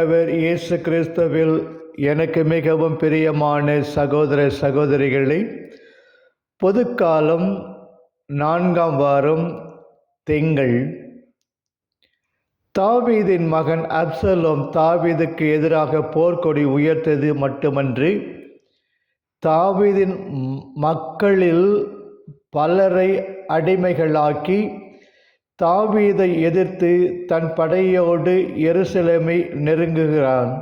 ஆண்டவர் இயேசு கிறிஸ்துவில் எனக்கு மிகவும் பிரியமான சகோதர சகோதரிகளே, பொதுக்காலம் 4ஆம் வாரம் திங்கள். தாவீதின் மகன் அப்சலோம் தாவீதுக்கு எதிராக போர்க்கொடி உயர்த்தது மட்டுமன்றி, தாவீதின் மக்களில் பலரை அடிமைகளாக்கி தாவீதை எதிர்த்து தன் படையோடு எருசலேமை நெருங்குகிறான்.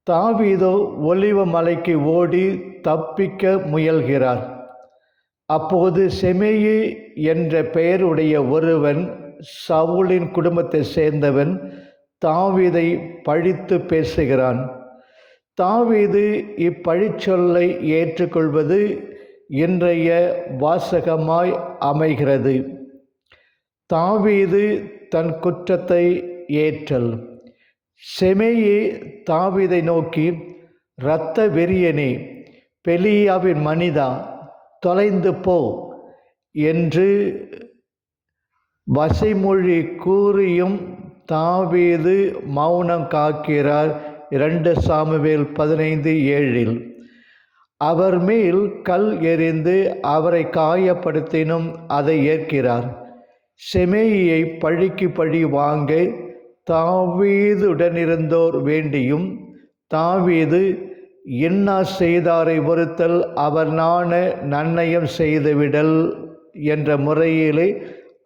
தாவீதோ ஒலிவ மலைக்கு ஓடி தப்பிக்க முயல்கிறார். அப்போது செமேயி என்ற பெயருடைய ஒருவன், சவுலின் குடும்பத்தை சேர்ந்தவன், தாவீதை பழித்து பேசுகிறான். தாவீது இப்பழிச்சொல்லை ஏற்றுக்கொள்வது இன்றைய வாசகமாய் அமைகிறது. தாவீது தன் குற்றத்தை ஏற்றல். செமேயி தாவீதை நோக்கி, இரத்த வெறியனே, பெலியாவின் மனிதா, தொலைந்து போ என்று வசைமொழி கூறியும் தாவீது மௌனம் காக்கிறார். 2 சாமுவேல் 15:7. அவர் மேல் கல் எறிந்து அவரை காயப்படுத்தினும் அதை ஏற்கிறார். செமேயியை பழிக்கு பழி வாங்க தாவீதுடனிருந்தோர் வேண்டியும், தாவீது இன்னா செய்தாரை ஒருத்தல் அவர் நாண நன்னயம் செய்துவிடல் என்ற முறையிலே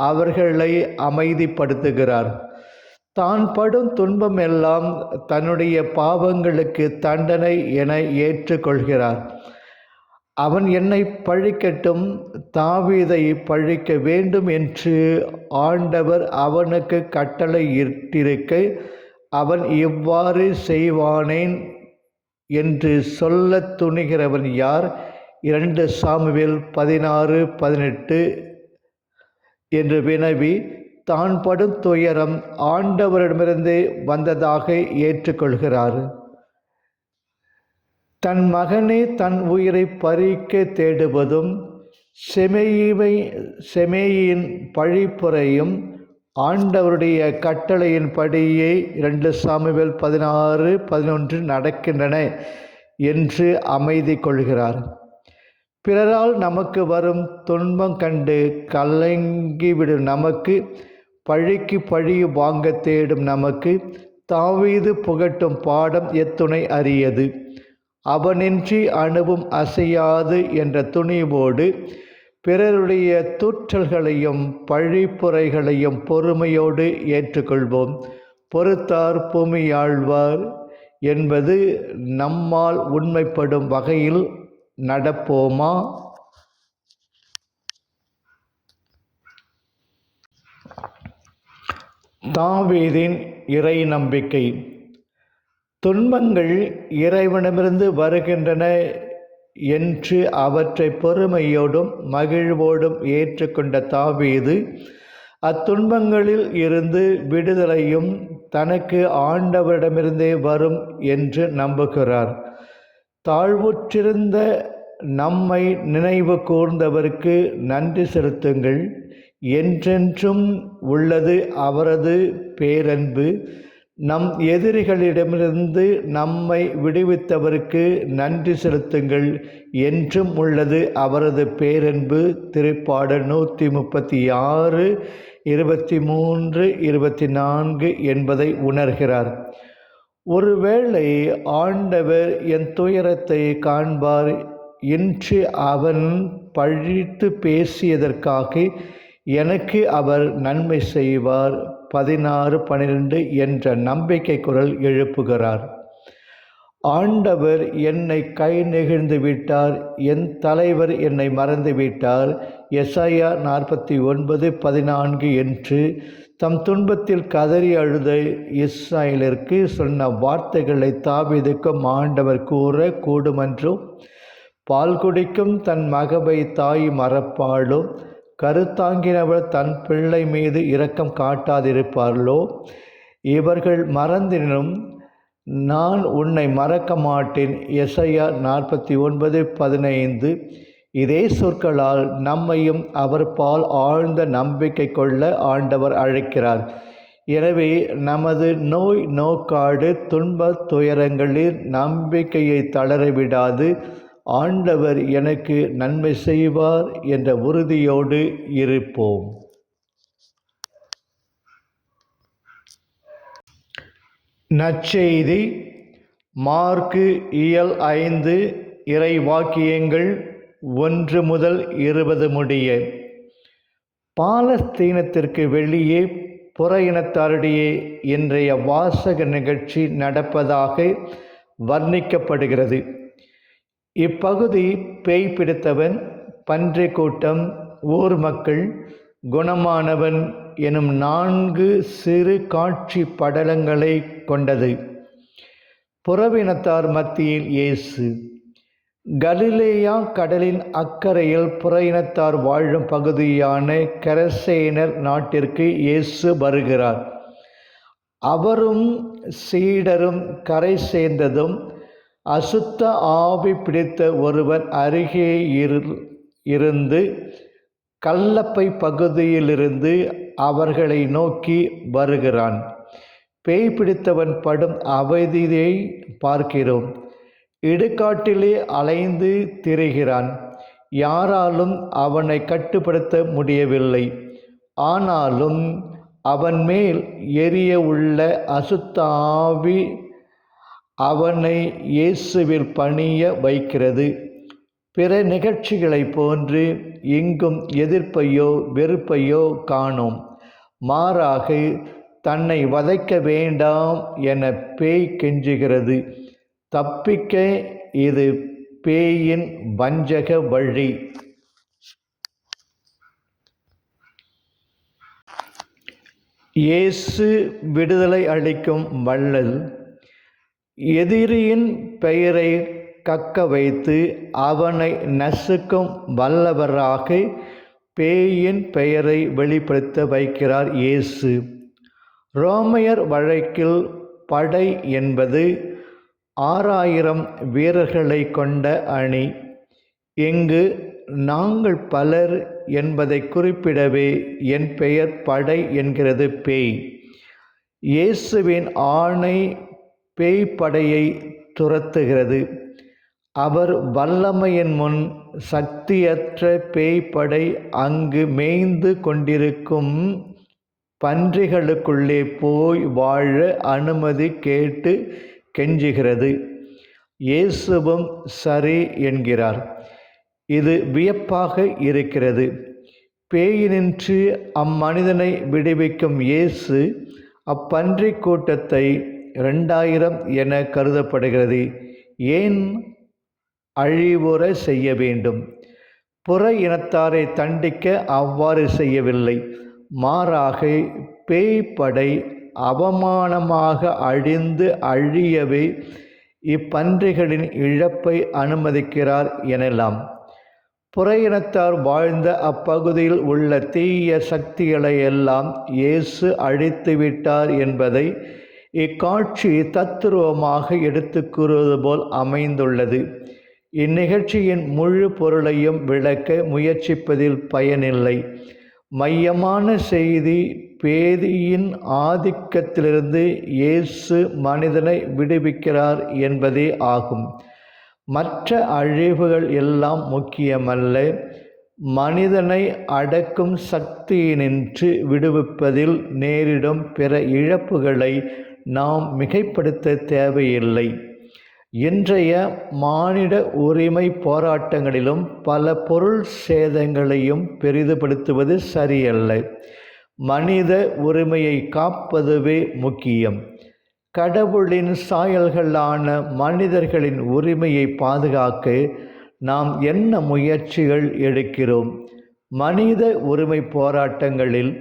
அவர்களை அமைதிப்படுத்துகிறார். தான் படும் துன்பமெல்லாம் தன்னுடைய பாவங்களுக்கு தண்டனை என ஏற்றுக்கொள்கிறார். அவன் என்னை பழிக்கட்டும், தாவீதை பழிக்க வேண்டும் என்று ஆண்டவர் அவனுக்கு கட்டளை இட்டிருக்க அவன் இவ்வாறு செய்வானேன் என்று சொல்ல துணிகிறவன் யார்? 2 சாமுவேல் 16:18 என்று வினவி, தான் படும் துயரம் ஆண்டவரிடமிருந்து வந்ததாக ஏற்றுக்கொள்கிறார். தன் மகனே தன் உயிரை பறிக்க தேடுவதும், செமேயியின் பழிப்புரையும் ஆண்டவருடைய கட்டளையின்படியே 2 சாமுவேல் 16:11 நடக்கின்றன என்று அமைதி கொள்கிறார். பிறரால் நமக்கு வரும் துன்பம் கண்டு கலங்கிவிடும் நமக்கு, பழிக்கு பழி வாங்க தேடும் நமக்கு, தாவீது புகட்டும் பாடம் எத்துணை அரியது. அவனின்றி அணுவும் அசையாது என்ற துணிவோடு பிறருடைய தூற்றல்களையும் பழிப்புரைகளையும் பொறுமையோடு ஏற்றுக்கொள்வோம். பொறுத்தார் பூமியாழ்வார் என்பது நம்மால் உண்மைப்படும் வகையில் நடப்போமா? தாவீதின் இறை நம்பிக்கை. துன்பங்கள் இறைவனிடமிருந்து வருகின்றன என்று அவற்றை பொறுமையோடும் மகிழ்வோடும் ஏற்றுக்கொண்ட தாவீது அத்துன்பங்களில் இருந்து விடுதலையும் தனக்கு ஆண்டவரிடமிருந்தே வரும் என்று நம்புகிறார். தாழ்வுற்றிருந்த நம்மை நினைவு கூர்ந்தவருக்கு நன்றி செலுத்துங்கள். என்றென்றும் உள்ளது அவரது பேரன்பு. நம் எதிரிகளிடமிருந்து நம்மை விடுவித்தவருக்கு நன்றி செலுத்துங்கள். என்றும் உள்ளது அவரது பேரன்பு. திருப்பாடல் 136, 23, 24 என்பதை உணர்கிறார். ஒருவேளை ஆண்டவர் என் துயரத்தை காண்பார், இன்று அவன் பழித்து பேசியதற்காக எனக்கு அவர் நன்மை செய்வார். 16:12 என்ற நம்பிக்கை குரல் எழுப்புகிறார். ஆண்டவர் என்னை கை நெகிழ்ந்து விட்டார், என் தலைவர் என்னை மறந்து விட்டார். எசாயா 49:14 என்று தம் துன்பத்தில் கதறி அழுத இஸ்ராயேலிற்கு சொன்ன வார்த்தைகளை தாவீதுக்கும் ஆண்டவர் கூற கூடுமன்றோ? பால் குடிக்கும் தன் மகவை தாய் மறப்பாளோ? கருத்தாங்கினவள் தன் பிள்ளை மீது இரக்கம் காட்டாதிருப்பார்களோ? இவர்கள் மறந்தினும் நான் உன்னை மறக்க மாட்டேன். எசாயா 49:15. இதே சொற்களால் நம்மையும் அவர் பால் ஆழ்ந்த நம்பிக்கை கொள்ள ஆண்டவர் அழைக்கிறார். எனவே நமது நோய் நோக்காடு துன்பத் துயரங்களில் நம்பிக்கையை தளரவிடாது ஆண்டவர் எனக்கு நன்மை செய்வார் என்ற உறுதியோடு இருப்போம். நற்செய்தி மார்க்கு இயல் 5 இறை வாக்கியங்கள் 1 முதல் 20 முடிய. பாலஸ்தீனத்திற்கு வெளியே புற இனத்தாரிடையே இன்றைய வாசக நிகழ்ச்சி நடப்பதாக வர்ணிக்கப்படுகிறது. இப்பகுதி பேய் பிடித்தவன், பன்றி கூட்டம், ஊர் மக்கள், குணமானவன் எனும் 4 சிறு காட்சி படலங்களை கொண்டது. புறவினத்தார் மத்தியில் இயேசு. கலிலேயா கடலின் அக்கறையில் புற இனத்தார் வாழும் பகுதியான கெரசேனர் நாட்டிற்கு இயேசு வருகிறார். அவரும் சீடரும் கரை சேர்ந்ததும் அசுத்த ஆவி பிடித்த ஒருவன் அருகே இருந்து கல்லப்பை பகுதியிலிருந்து அவர்களை நோக்கி வருகிறான். பேய் பிடித்தவன் படும் அவதியை பார்க்கிறோம். இடுகாட்டிலே அலைந்து திரிகிறான். யாராலும் அவனை கட்டுப்படுத்த முடியவில்லை. ஆனாலும் அவன் மேல் எரிய உள்ள அசுத்த ஆவி அவனை இயேசுவில் பணிய வைக்கிறது. பிற நிகழ்ச்சிகளைப் போன்று எங்கும் எதிர்ப்பையோ வெறுப்பையோ காணோம். மாறாக தன்னை வதைக்க வேண்டாம் என பேய் கெஞ்சுகிறது. தப்பிக்க இது பேயின் வஞ்சக வழி. இயேசு விடுதலை அளிக்கும் வள்ளல். எதிரியின் பெயரை கக்க வைத்து அவனை நசுக்கும் வல்லவராக பேயின் பெயரை வெளிப்படுத்த வைக்கிறார் இயேசு. ரோமையர் வழக்கில் படை என்பது 6000 வீரர்களை கொண்ட அணி. இங்கு நாங்கள் பலர் என்பதை குறிப்பிடவே என் பெயர் படை என்கிறது பேய். இயேசுவின் ஆணை பேய் படையை துரத்துகிறது. அவர் வல்லமையின் முன் சக்தியற்ற பேய் படை அங்கு மேய்ந்து கொண்டிருக்கும் பன்றிகளுக்குள்ளே போய் வாழ அனுமதி கேட்டு கெஞ்சுகிறது. இயேசுவும் சரி என்கிறார். இது வியப்பாக இருக்கிறது. பேயினின்று அம்மனிதனை விடுவிக்கும் இயேசு அப்பன்றி கூட்டத்தை 2000 என கருதப்படுகிறது. ஏன் அழிவுற செய்ய வேண்டும்? புற இனத்தாரை தண்டிக்க அவ்வாறு செய்யவில்லை. மாறாக பேய்ப்படை அவமானமாக அழிந்து அழியவே இப்பன்றிகளின் இழப்பை அனுமதிக்கிறார் எனலாம். புற இனத்தார் வாழ்ந்த அப்பகுதியில் உள்ள தீய சக்திகளை எல்லாம் இயேசு அழித்து விட்டார் என்பதை இக்காட்சி தத்துருவமாக எடுத்து கூறுவது போல் அமைந்துள்ளது. இந்நிகழ்ச்சியின் முழு பொருளையும் விளக்க முயற்சிப்பதில் பயனில்லை. மையமான செய்தி பேதியின் ஆதிக்கத்திலிருந்து இயேசு மனிதனை விடுவிக்கிறார் என்பதே ஆகும். மற்ற அழிவுகள் எல்லாம் முக்கியமல்ல. மனிதனை அடக்கும் சக்தியினின்று விடுவிப்பதில் நேரிடும் பிற இழப்புகளை நாம் மிகைப்படுத்த தேவையில்லை. இன்றைய மானிட உரிமை போராட்டங்களிலும் பல பொருள் சேதங்களையும் பெரிதுபடுத்துவது சரியல்ல. மனித உரிமையை காப்பதுவே முக்கியம். கடவுளின் சாயல்களான மனிதர்களின் உரிமையை பாதுகாக்க நாம் என்ன முயற்சிகள் எடுக்கிறோம்? மனித உரிமை போராட்டங்களில்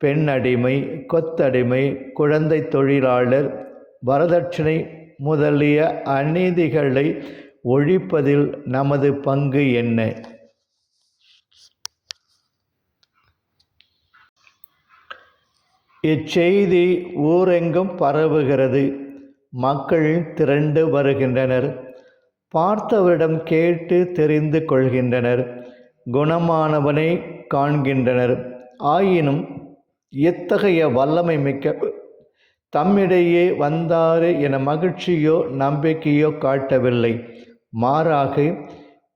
பெண் அடிமை, கொத்தடிமை, குழந்தை தொழிலாளர், வரதட்சணை முதலிய அநீதிகளை ஒழிப்பதில் நமது பங்கு என்ன? இச்செய்தி ஊரெங்கும் பரவுகிறது. மக்கள் திரண்டு வருகின்றனர். பார்த்தவரிடம் கேட்டு தெரிந்து கொள்கின்றனர். குணமானவனை காண்கின்றனர். ஆயினும் இத்தகைய வல்லமை மிக்க தம்மிடையே வந்தாரே என மகிழ்ச்சியோ நம்பிக்கையோ காட்டவில்லை. மாறாக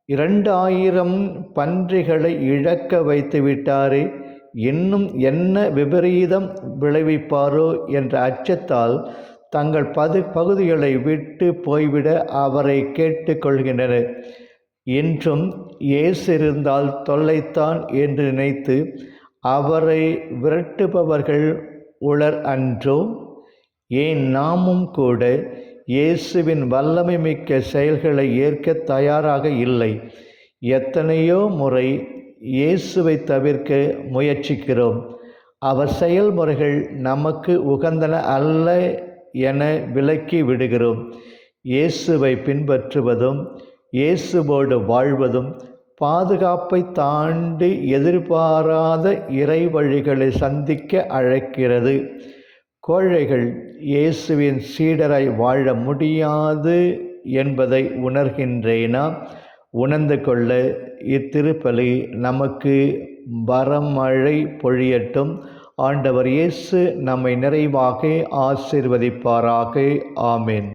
2000 பன்றிகளை இழக்க வைத்து விட்டாரே, இன்னும் என்ன விபரீதம் விளைவிப்பாரோ என்ற அச்சத்தால் தங்கள் பகுதிகளை விட்டு போய்விட அவரை கேட்டுக்கொள்கின்றனர். இன்றும் இயேசு இருந்தால் தொல்லைத்தான் என்று நினைத்து அவரை விரட்டுபவர்கள் உளர் அன்றோ? ஏன் நாமும் கூட இயேசுவின் வல்லமை மிக்க செயல்களை ஏற்க தயாராக இல்லை. எத்தனையோ முறை இயேசுவை தவிர்க்க முயற்சிக்கிறோம். அவர் செயல்முறைகள் நமக்கு உகந்தன அல்ல என விலக்கி விடுகிறோம். இயேசுவை பின்பற்றுவதும் இயேசுவோடு வாழ்வதும் பாதுகாப்பை தாண்டி எதிர்பாராத இறை வழிகளை சந்திக்க அழைக்கிறது. கோழைகள் இயேசுவின் சீடராய் வாழ முடியாது என்பதை உணர்கின்றேனா? உணர்ந்து கொள்ள இத்திருப்பலி நமக்கு வரமழை பொழியட்டும். ஆண்டவர் இயேசு நம்மை நிறைவாக ஆசீர்வதிப்பாராக. ஆமென்.